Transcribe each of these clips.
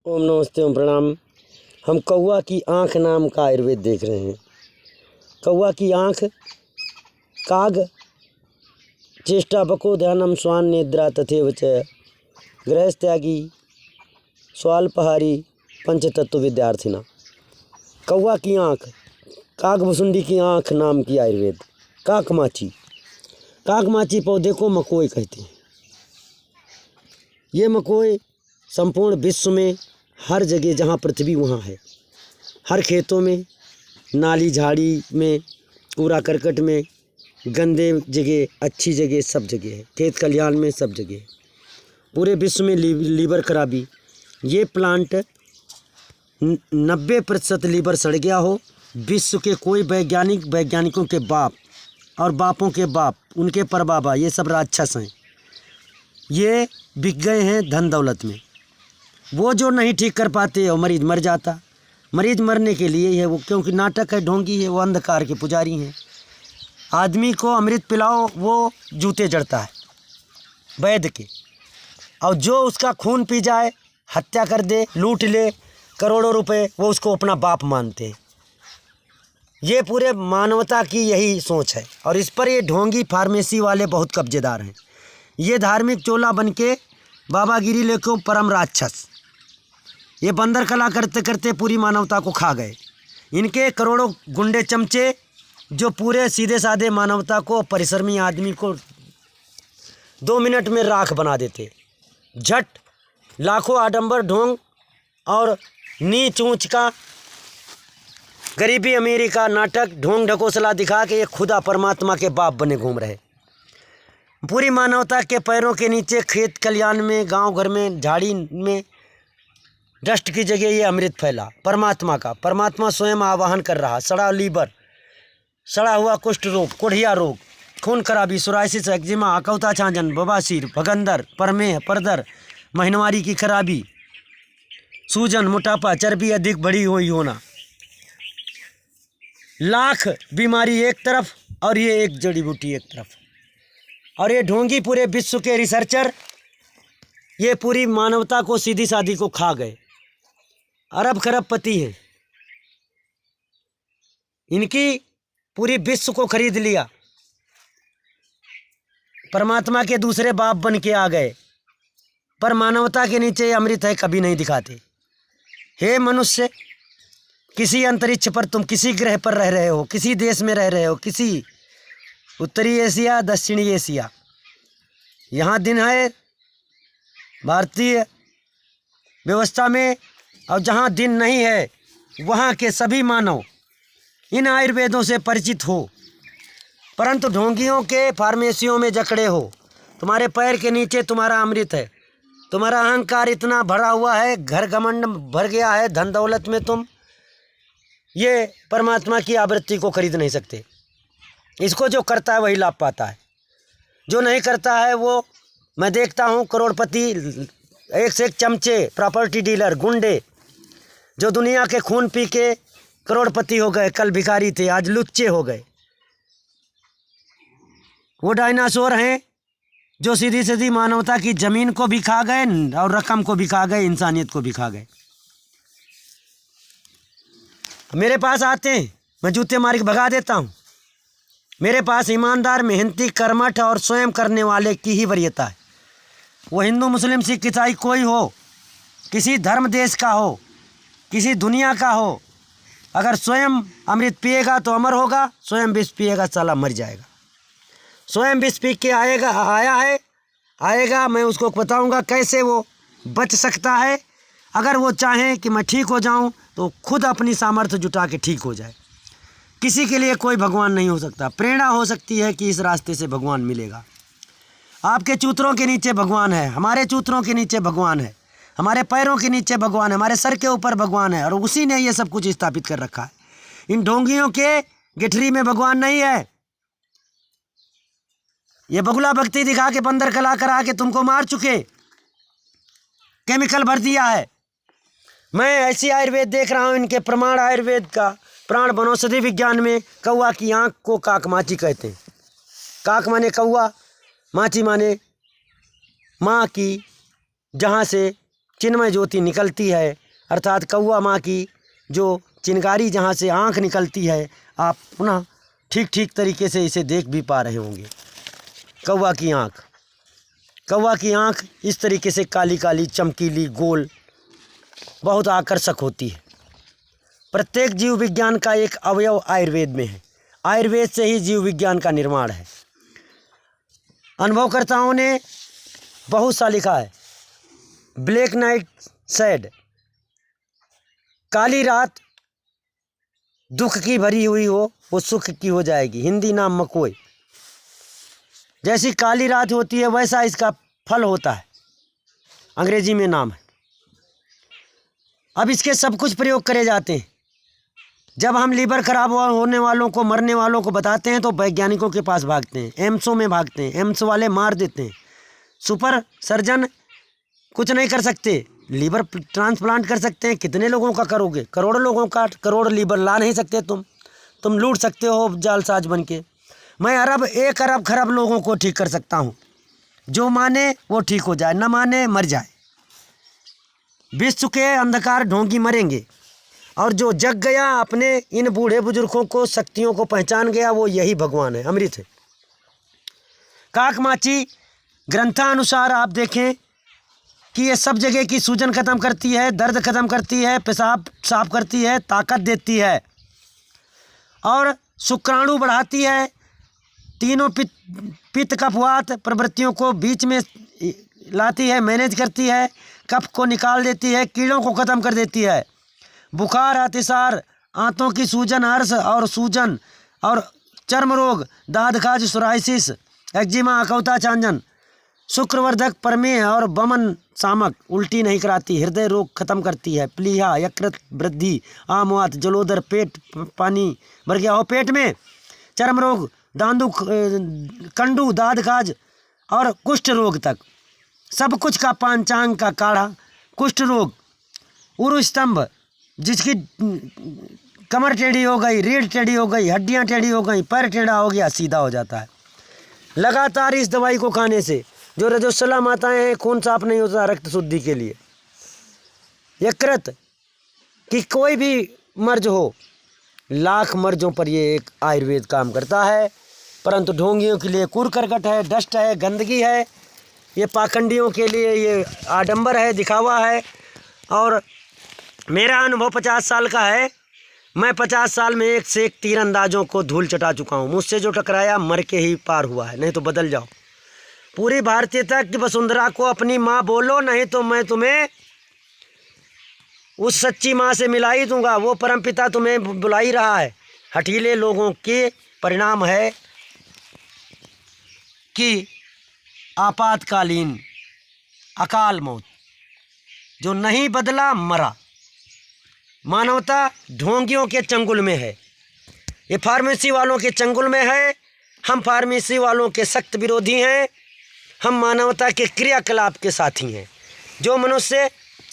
ओम नमस्ते ओम प्रणाम। हम कौवा की आँख नाम का आयुर्वेद देख रहे हैं। कौवा की आँख काग चेष्टा बको ध्यानम स्वान निद्रा तथैव च गृहस्त्यागी स्वाल्पहारी पंचतत्व विद्यार्थिना। कौवा की आँख, कागभुसुंडी की आँख नाम की आयुर्वेद। काकमाची, काकमाची पौधे को मकोई कहते हैं। ये मकोई संपूर्ण विश्व में हर जगह जहाँ पृथ्वी वहाँ है, हर खेतों में, नाली झाड़ी में, कूड़ा करकट में, गंदे जगह, अच्छी जगह, सब जगह है। खेत खलिहान में सब जगह है। पूरे विश्व में लीवर खराबी, ये प्लांट 90% लीवर सड़ गया हो। विश्व के कोई वैज्ञानिकों के बाप और बापों के बाप, उनके परबाबा, ये सब राक्षस हैं। ये बिक गए हैं धन दौलत में। वो जो नहीं ठीक कर पाते और मरीज मर जाता। मरीज मरने के लिए है वो, क्योंकि नाटक है, ढोंगी है, वो अंधकार के पुजारी हैं। आदमी को अमृत पिलाओ, वो जूते जड़ता है वैद्य के, और जो उसका खून पी जाए, हत्या कर दे, लूट ले करोड़ों रुपए, वो उसको अपना बाप मानते हैं। ये पूरे मानवता की यही सोच है, और इस पर ये ढोंगी फार्मेसी वाले बहुत कब्जेदार हैं। ये धार्मिक चोला बनके बाबागिरी लेके परम राक्षस, ये बंदर कला करते करते पूरी मानवता को खा गए। इनके करोड़ों गुंडे चमचे जो पूरे सीधे साधे मानवता को, परिश्रमी आदमी को 2 मिनट में राख बना देते। झट लाखों आडंबर ढोंग और नीच ऊंच का, गरीबी अमीरी का नाटक, ढोंग ढकोसला दिखा के ये खुदा परमात्मा के बाप बने घूम रहे। पूरी मानवता के पैरों के नीचे, खेत खलिहान में, गांव घर में, झाड़ी में डस्ट की जगह ये अमृत फैला परमात्मा का। परमात्मा स्वयं आवाहन कर रहा। सड़ा लीवर, सड़ा हुआ कुष्ठ रोग, कोढ़िया रोग, खून खराबी, सोराइसिस, एक्जिमा, अकौता छांजन, बवासीर, भगंदर, परमेह, परदर, महीनवारी की खराबी, सूजन, मोटापा, चर्बी अधिक बढ़ी हुई होना, लाख बीमारी एक तरफ और ये एक जड़ी बूटी एक तरफ। और ये ढोंगी पूरे विश्व के रिसर्चर, ये पूरी मानवता को सीधी सादी को खा गए। अरब खरबपति हैं, इनकी पूरी विश्व को खरीद लिया। परमात्मा के दूसरे बाप बन के आ गए, पर मानवता के नीचे अमृत है कभी नहीं दिखाते। हे मनुष्य, किसी अंतरिक्ष पर तुम किसी ग्रह पर रह रहे हो, किसी देश में रह रहे हो, किसी उत्तरी एशिया, दक्षिणी एशिया, यहाँ दिन है भारतीय व्यवस्था में, और जहाँ दिन नहीं है वहाँ के सभी मानव इन आयुर्वेदों से परिचित हो, परंतु ढोंगियों के फार्मेसियों में जकड़े हो। तुम्हारे पैर के नीचे तुम्हारा अमृत है। तुम्हारा अहंकार इतना भरा हुआ है, घर घमंड भर गया है धन दौलत में, तुम ये परमात्मा की आवृत्ति को खरीद नहीं सकते। इसको जो करता है वही लाभ पाता है, जो नहीं करता है वो, मैं देखता हूँ करोड़पति, एक से एक चमचे, प्रॉपर्टी डीलर, गुंडे, जो दुनिया के खून पी के करोड़पति हो गए, कल भिखारी थे आज लुच्चे हो गए। वो डायनासोर हैं जो सीधी सीधी मानवता की जमीन को भी खा गए और रकम को भी खा गए, इंसानियत को भी खा गए। मेरे पास आते हैं, मैं जूते मार के भगा देता हूँ। मेरे पास ईमानदार, मेहनती, कर्मठ और स्वयं करने वाले की ही वरीयता है। वो हिंदू, मुस्लिम, सिख, ईसाई कोई हो, किसी धर्म देश का हो, किसी दुनिया का हो, अगर स्वयं अमृत पिएगा तो अमर होगा, स्वयं विष पिएगा साला मर जाएगा। स्वयं विष पी के आएगा, मैं उसको बताऊंगा कैसे वो बच सकता है। अगर वो चाहे कि मैं ठीक हो जाऊं तो खुद अपनी सामर्थ्य जुटा के ठीक हो जाए। किसी के लिए कोई भगवान नहीं हो सकता। प्रेरणा हो सकती है कि इस रास्ते से भगवान मिलेगा। आपके चूतरों के नीचे भगवान है, हमारे चूतरों के नीचे भगवान है, हमारे पैरों के नीचे भगवान है, हमारे सर के ऊपर भगवान है, और उसी ने ये सब कुछ स्थापित कर रखा है। इन ढोंगियों के गिठरी में भगवान नहीं है। ये बगुला भक्ति दिखा के, बंदर कला करा के तुमको मार चुके, केमिकल भर दिया है। मैं ऐसी आयुर्वेद देख रहा हूँ, इनके प्रमाण आयुर्वेद का, प्राण वनौषधि विज्ञान में कौवा की आँख को काकमाची कहते हैं। काक माने कौवा, माची माने माँ की, जहाँ से चिन्मय ज्योति निकलती है, अर्थात कौवा माँ की जो चिनगारी जहाँ से आँख निकलती है, आप पुनः ठीक ठीक तरीके से इसे देख भी पा रहे होंगे। कौवा की आँख, कौवा की आँख इस तरीके से काली काली चमकीली गोल बहुत आकर्षक होती है। प्रत्येक जीव विज्ञान का एक अवयव आयुर्वेद में है। आयुर्वेद से ही जीव विज्ञान का निर्माण है। अनुभवकर्ताओं ने बहुत सा लिखा है। ब्लैक नाइट सैड, काली रात दुख की भरी हुई हो वो सुख की हो जाएगी। हिंदी नाम मकोई। जैसी काली रात होती है वैसा इसका फल होता है, अंग्रेजी में नाम है। अब इसके सब कुछ प्रयोग करे जाते हैं। जब हम लीवर खराब होने वालों को, मरने वालों को बताते हैं तो वैज्ञानिकों के पास भागते हैं, एम्सों में भागते हैं। एम्स वाले मार देते हैं। सुपर सर्जन कुछ नहीं कर सकते। लीवर ट्रांसप्लांट कर सकते हैं, कितने लोगों का करोगे? करोड़ों लोगों का। करोड़ लीवर ला नहीं सकते तुम लूट सकते हो जालसाज बन के। मैं एक अरब खरब लोगों को ठीक कर सकता हूँ। जो माने वो ठीक हो जाए, न माने मर जाए। विश्व के अंधकार ढोंगी मरेंगे, और जो जग गया अपने इन बूढ़े बुजुर्गों को, शक्तियों को पहचान गया, वो यही भगवान है, अमृत है। काकमाची ग्रंथानुसार आप देखें कि ये सब जगह की सूजन खत्म करती है, दर्द खत्म करती है, पेशाब साफ करती है, ताकत देती है और शुक्राणु बढ़ाती है। तीनों पित्त कफ वात प्रवृत्तियों को बीच में लाती है, मैनेज करती है, कफ को निकाल देती है, कीड़ों को ख़त्म कर देती है। बुखार, अतिसार, आंतों की सूजन, अर्श और सूजन और चर्म रोग, दाद खाज, सोराइसिस, एक्जिमा, अकौता चांजन, शुक्रवर्धक, प्रमेह और वमन सामक, उल्टी नहीं कराती, हृदय रोग खत्म करती है, प्लीहा, यकृत वृद्धि, आमवात, जलोदर, पेट पानी भर गया हो पेट में, चर्म रोग, दांदू, कंडू, दाद खाज और कुष्ठ रोग तक सब कुछ का पांचांग का काढ़ा। कुष्ठ रोग, उरु स्तंभ, जिसकी कमर टेढ़ी हो गई, रीढ़ टेढ़ी हो गई, हड्डियां टेढ़ी हो गई, पैर टेढ़ा हो गया, सीधा हो जाता है लगातार इस दवाई को खाने से। जो रजोसला माताएं हैं, खून साफ नहीं होता रक्त शुद्धि के लिए। यकृत कि कोई भी मर्ज हो, लाख मर्जों पर ये एक आयुर्वेद काम करता है। परंतु ढोंगियों के लिए कूड़ करकट है, डस्ट है, गंदगी है। ये पाखंडियों के लिए ये आडंबर है, दिखावा है। और मेरा अनुभव 50 साल का है। मैं 50 साल में एक से एक तीरंदाजों को धूल चटा चुका हूँ। मुझसे जो टकराया मर के ही पार हुआ है, नहीं तो बदल जाओ। पूरी भारतीयता की वसुंधरा को अपनी माँ बोलो, नहीं तो मैं तुम्हें उस सच्ची माँ से मिला ही दूंगा। वो परमपिता तुम्हें बुला ही रहा है। हठीले लोगों के परिणाम है कि आपातकालीन अकाल मौत। जो नहीं बदला मरा। मानवता ढोंगियों के चंगुल में है, ये फार्मेसी वालों के चंगुल में है। हम फार्मेसी वालों के सख्त विरोधी हैं। हम मानवता के क्रियाकलाप के साथी हैं। जो मनुष्य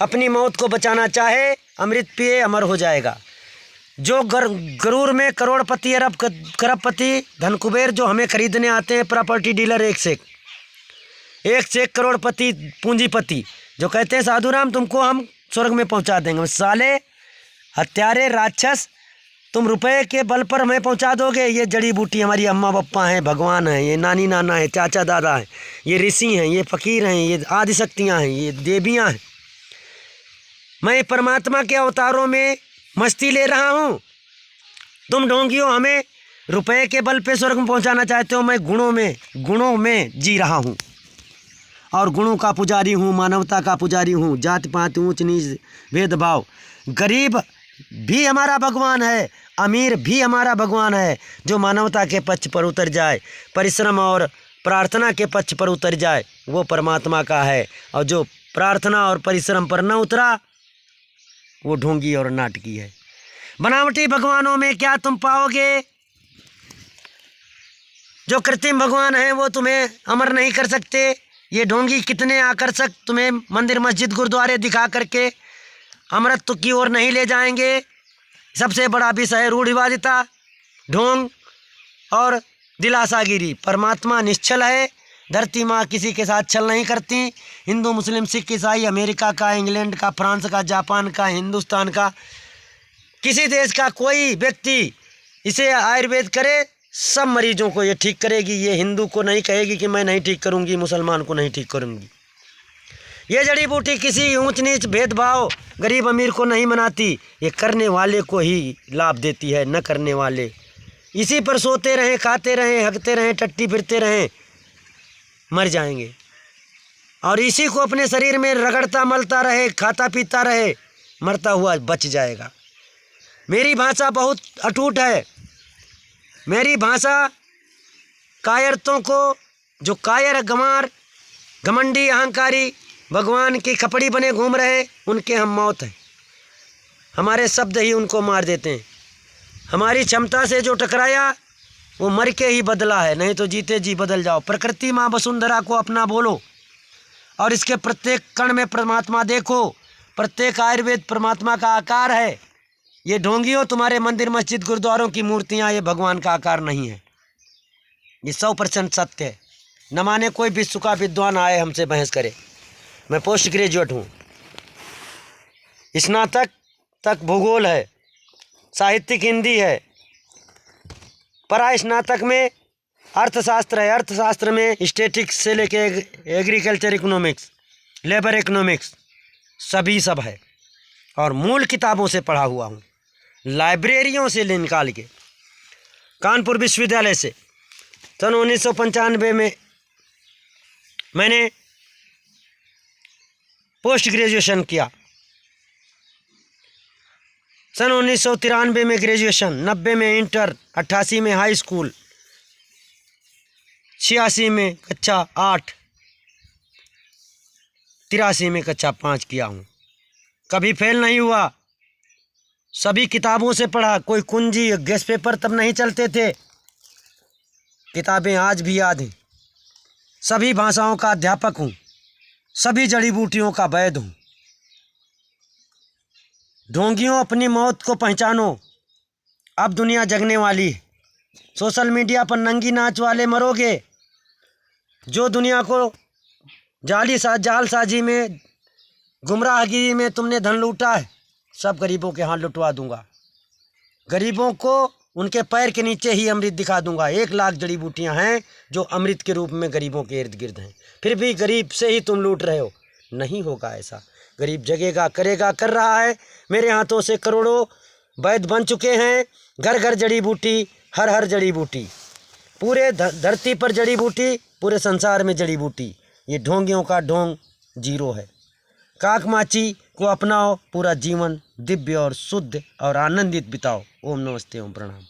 अपनी मौत को बचाना चाहे, अमृत पिए अमर हो जाएगा। जो गरूर में करोड़पति, अरब खरबपति, धन कुबेर जो हमें खरीदने आते हैं, प्रॉपर्टी डीलर, एक से एक करोड़पति, पूंजीपति, जो कहते हैं साधु राम तुमको हम स्वर्ग में पहुंचा देंगे। साले हत्यारे, राक्षस, तुम रुपए के बल पर हमें पहुंचा दोगे। ये जड़ी बूटी हमारी अम्मा पप्पा हैं, भगवान हैं, ये नानी नाना है, चाचा दादा हैं, ये ऋषि हैं, ये फकीर हैं, ये आदिशक्तियाँ हैं, ये देवियाँ हैं। मैं परमात्मा के अवतारों में मस्ती ले रहा हूँ। तुम ढोंगियों हमें रुपए के बल पे स्वर्ग में पहुँचाना चाहते हो। मैं गुणों में जी रहा हूँ और गुणों का पुजारी हूँ, मानवता का पुजारी हूँ। जात पात, ऊंच नीच, भेदभाव, गरीब भी हमारा भगवान है, अमीर भी हमारा भगवान है। जो मानवता के पक्ष पर उतर जाए, परिश्रम और प्रार्थना के पक्ष पर उतर जाए, वो परमात्मा का है। और जो प्रार्थना और परिश्रम पर न उतरा, वो ढोंगी और नाटकी है। बनावटी भगवानों में क्या तुम पाओगे? जो कृत्रिम भगवान हैं वो तुम्हें अमर नहीं कर सकते। ये ढोंगी कितने आकर्षक तुम्हें मंदिर, मस्जिद, गुरुद्वारे दिखा करके अमृत की ओर नहीं ले जाएंगे। सबसे बड़ा विषय है रूढ़िवादिता, ढोंग और दिलासागिरी। परमात्मा निश्चल है, धरती माँ किसी के साथ छल नहीं करती। हिंदू, मुस्लिम, सिख, ईसाई, अमेरिका का, इंग्लैंड का, फ्रांस का, जापान का, हिंदुस्तान का, किसी देश का कोई व्यक्ति इसे आयुर्वेद करे, सब मरीजों को ये ठीक करेगी। ये हिंदू को नहीं कहेगी कि मैं नहीं ठीक करूँगी, मुसलमान को नहीं ठीक करूँगी। ये जड़ी बूटी किसी ऊंच नीच भेदभाव गरीब अमीर को नहीं मनाती, ये करने वाले को ही लाभ देती है। न करने वाले इसी पर सोते रहें, खाते रहें, हकते रहें, टट्टी फिरते रहें, मर जाएंगे। और इसी को अपने शरीर में रगड़ता मलता रहे, खाता पीता रहे, मरता हुआ बच जाएगा। मेरी भाषा बहुत अटूट है। मेरी भाषा कायरतों को, जो कायर, गंवार, घमंडी, अहंकारी, भगवान की खपड़ी बने घूम रहे, उनके हम मौत हैं। हमारे शब्द ही उनको मार देते हैं। हमारी क्षमता से जो टकराया वो मर के ही बदला है, नहीं तो जीते जी बदल जाओ। प्रकृति माँ वसुंधरा को अपना बोलो और इसके प्रत्येक कण में परमात्मा देखो। प्रत्येक आयुर्वेद परमात्मा का आकार है। ये ढोंगियों, तुम्हारे मंदिर, मस्जिद, गुरुद्वारों की मूर्तियाँ, ये भगवान का आकार नहीं है। ये 100% सत्य है। न माने कोई विश्व का विद्वान आए हमसे बहस करे। मैं पोस्ट ग्रेजुएट हूँ, स्नातक तक भूगोल है, साहित्यिक हिंदी है, परा स्नातक में अर्थशास्त्र है। अर्थशास्त्र में स्टैटिक्स से लेके एग्रीकल्चर इकोनॉमिक्स, लेबर इकोनॉमिक्स सभी सब है। और मूल किताबों से पढ़ा हुआ हूँ, लाइब्रेरियों से ले निकाल के। कानपुर विश्वविद्यालय से सन 1995 में मैंने पोस्ट ग्रेजुएशन किया। सन 1993 में ग्रेजुएशन, 90 में इंटर, 88 में हाई स्कूल, 86 में कक्षा 8, 83 में कक्षा 5 किया हूँ। कभी फेल नहीं हुआ। सभी किताबों से पढ़ा। कोई कुंजी, गेस्ट पेपर तब नहीं चलते थे। किताबें आज भी याद हैं। सभी भाषाओं का अध्यापक हूँ। सभी जड़ी बूटियों का वैद हूँ। ढोंगियों, अपनी मौत को पहचानो। अब दुनिया जगने वाली है। सोशल मीडिया पर नंगी नाच वाले मरोगे। जो दुनिया को जालसाजी में, गुमराहगिरी में तुमने धन लूटा है, सब गरीबों के हाथ लुटवा दूंगा। गरीबों को उनके पैर के नीचे ही अमृत दिखा दूंगा। 1 लाख जड़ी बूटियाँ हैं जो अमृत के रूप में गरीबों के इर्द गिर्द हैं। फिर भी गरीब से ही तुम लूट रहे हो। नहीं होगा ऐसा। गरीब जगेगा, करेगा, कर रहा है। मेरे हाथों से करोड़ों वैद्य बन चुके हैं। घर घर जड़ी बूटी, हर हर जड़ी बूटी, पूरे धरती पर जड़ी बूटी, पूरे संसार में जड़ी बूटी। ये ढोंगियों का ढोंग जीरो है। काकमाची को अपनाओ, पूरा जीवन दिव्य और शुद्ध और आनंदित बिताओ। ओम नमस्ते, ओम प्रणाम।